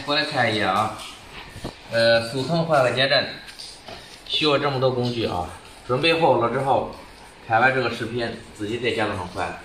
过来看一眼啊。速腾换个减震，需要这么多工具啊。准备好了之后，看完这个视频，自己在家都能换。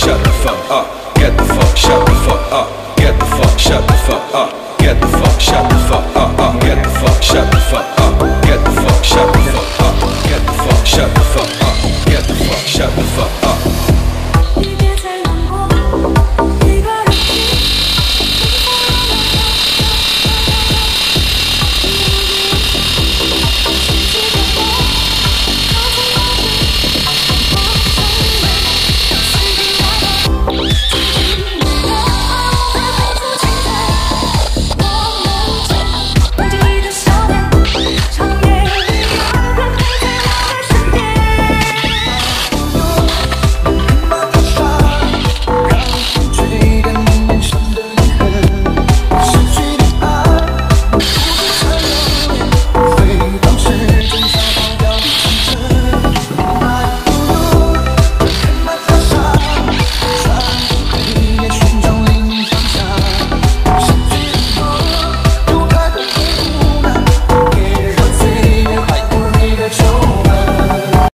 Shut the fuck up, get the fuck, shut the fuck up, get the fuck, shut the fuck up, get the fuck, shut the fuck up, get the fuck, shut the fuck up, get the fuck, shut the fuck up, get the fuck, shut the fuck up, get the fuck, shut the fuck up.